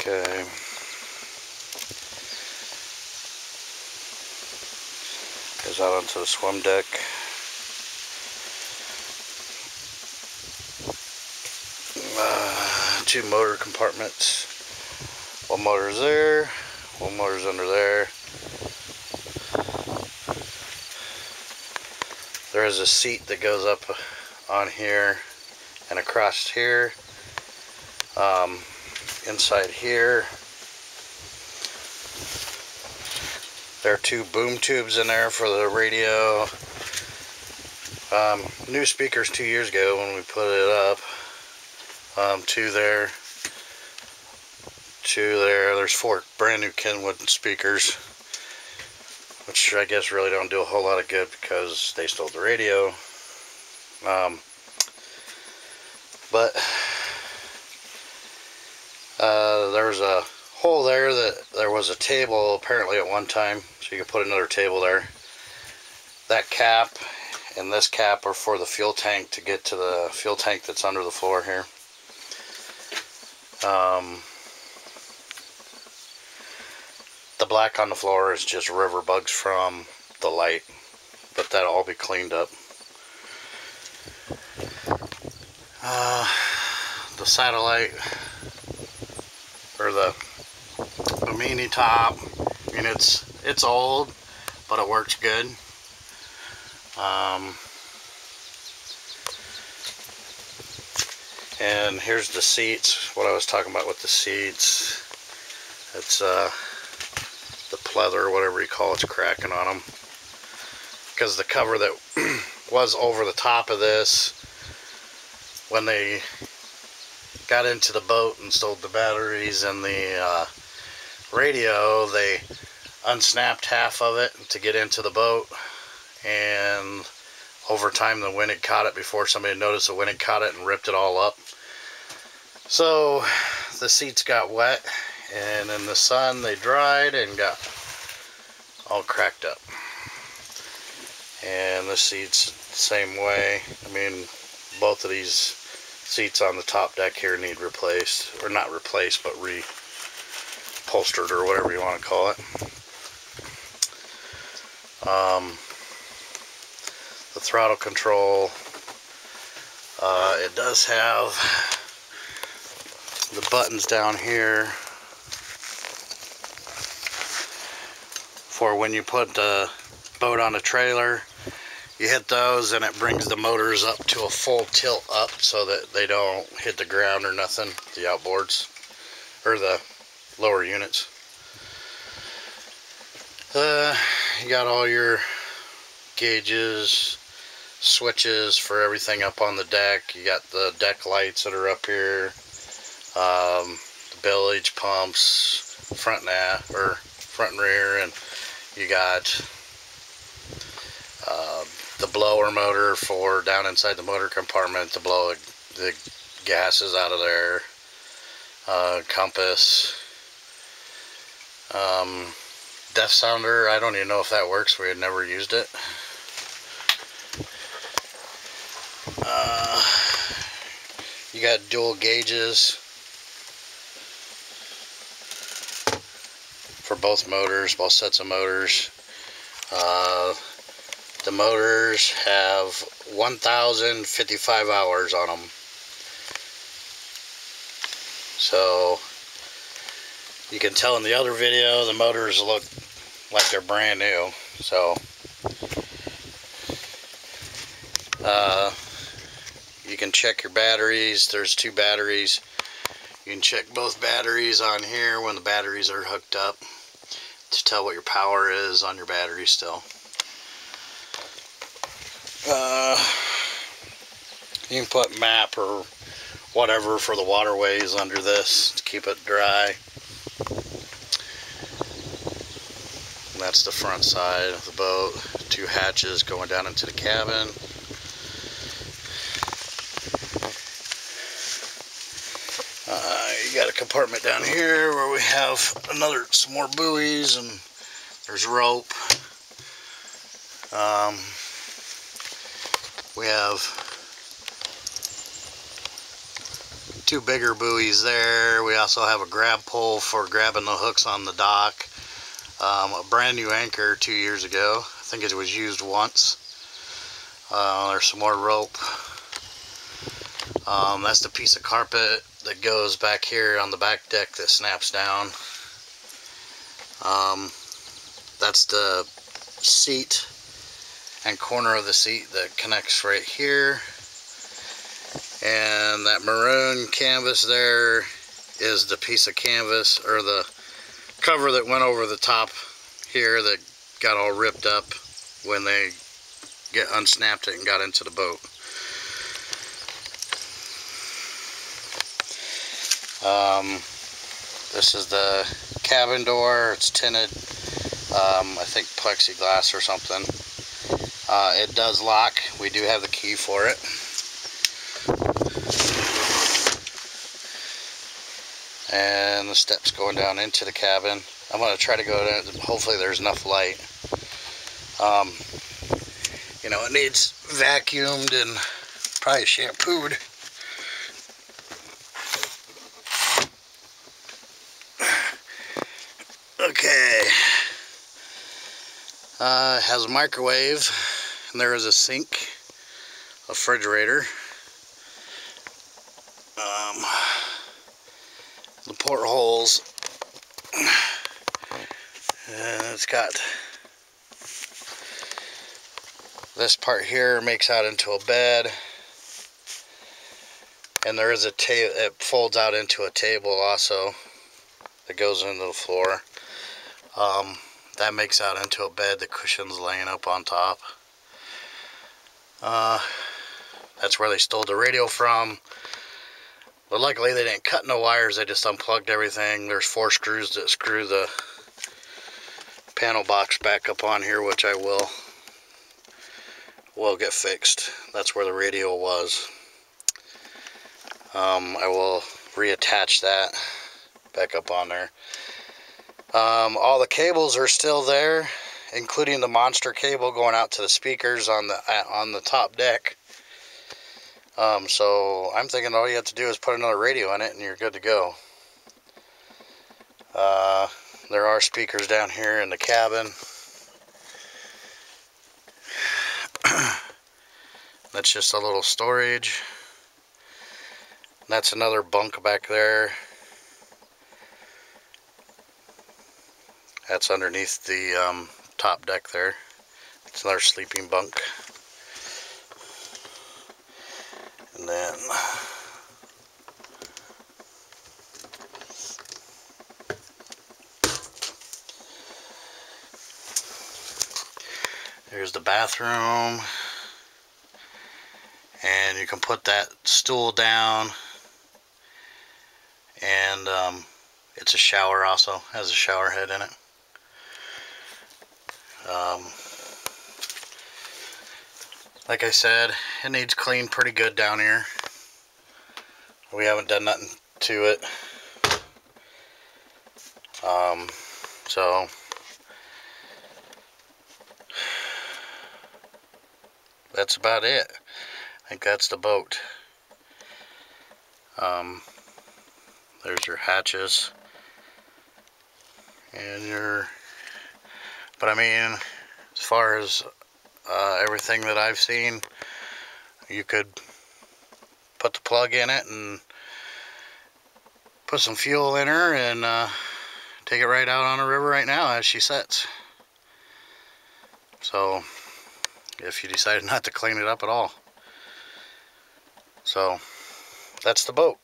Okay. Goes out onto the swim deck. Two motor compartments. One motor's there, one motor's under there. There is a seat that goes up on here and across here. Inside here, there are two boom tubes in there for the radio. New speakers 2 years ago when we put it up. Two there. There's 4 brand new Kenwood speakers, which I guess really don't do a whole lot of good because they stole the radio. But there's a hole there that there was a table apparently at one time, so you can put another table there. That cap and this cap are for the fuel tank to get to the fuel tank that's under the floor here. The black on the floor is just river bugs from the light, but that'll all be cleaned up. The satellite, or the mini top, I mean it's old, but it works good. And here's the seats, what I was talking about with the seats. It's the pleather, whatever you call it's cracking on them, because the cover that was over the top of this, when they got into the boat and stole the batteries and the radio, they unsnapped half of it to get into the boat, and over time the wind had caught it before somebody noticed the wind had caught it and ripped it all up. So the seats got wet, and in the sun they dried and got all cracked up. And the seats the same way. I mean, both of these seats on the top deck here need replaced, or not replaced, but reupholstered, or whatever you want to call it. The throttle control, it does have the buttons down here for when you put the boat on a trailer. You hit those and it brings the motors up to a full tilt up so that they don't hit the ground or nothing, the outboards, or the lower units. You got all your gauges, switches for everything up on the deck. You got the deck lights that are up here, the bilge pumps, front and rear, and you got the blower motor for down inside the motor compartment to blow the gases out of there, compass, depth sounder. I don't even know if that works. We had never used it. You got dual gauges for both motors, both sets of motors. The motors have 1,055 hours on them. So you can tell in the other video the motors look like they're brand new. So you can check your batteries. There's 2 batteries. You can check both batteries on here when the batteries are hooked up to tell what your power is on your battery still. You can put map or whatever for the waterways under this to keep it dry. And that's the front side of the boat. 2 hatches going down into the cabin. You got a compartment down here where we have some more buoys, and there's rope. We have 2 bigger buoys there. We also have a grab pole for grabbing the hooks on the dock. A brand new anchor 2 years ago. I think it was used once. There's some more rope. That's the piece of carpet that goes back here on the back deck that snaps down. That's the seat and corner of the seat that connects right here. And that maroon canvas there is the piece of canvas, or the cover that went over the top here that got all ripped up when they unsnapped it and got into the boat. This is the cabin door. It's tinted, I think plexiglass or something. It does lock. We do have the key for it. And the steps going down into the cabin. I'm going to try to go down. Hopefully there's enough light. You know, it needs vacuumed and probably shampooed. Okay. It has a microwave, and there is a sink, a refrigerator. The portholes, and it's got this part here makes out into a bed, and there is a table. It folds out into a table also that goes into the floor. That makes out into a bed. The cushion's laying up on top. That's where they stole the radio from. But luckily they didn't cut no wires. They just unplugged everything. There's 4 screws that screw the panel box back up on here, which I will get fixed. That's where the radio was. I will reattach that back up on there. All the cables are still there, including the monster cable going out to the speakers on the top deck. So I'm thinking all you have to do is put another radio in it and you're good to go. There are speakers down here in the cabin. That's just a little storage. That's another bunk back there. That's underneath the top deck there. It's another sleeping bunk. And then there's the bathroom. And you can put that stool down. And it's a shower also. Has a shower head in it. Like I said, it needs cleaned pretty good down here. We haven't done nothing to it. So that's about it. I think that's the boat. There's your hatches. And but I mean, as far as everything that I've seen, you could put the plug in it and put some fuel in her and take it right out on the river right now as she sets. So if you decided not to clean it up at all. So that's the boat.